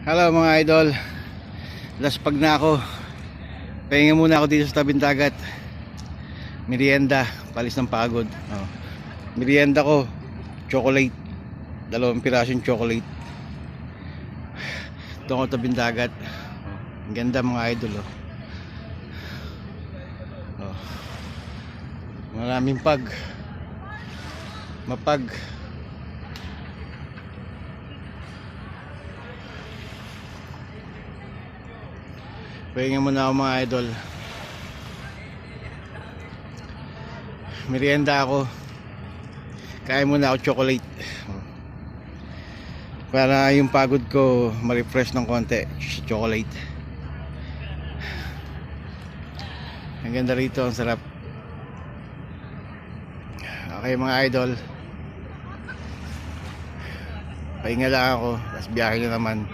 Hello mga idol. Laspag na ako. Pahinga muna ako dito sa tabing dagat. Merienda, palis ng pagod. Merienda ko, chocolate. 2 pirasong chocolate. Doon ako tabing dagat. Ang ganda mga idol. Maraming mapag. Pahinga muna ako mga idol. Merienda ako. Kain muna ako chocolate. Para yung pagod ko ma-refresh ng konti. Chocolate. Ang ganda rito, ang sarap. Okay mga idol. Pahinga lang ako. Tapos biyahe na naman.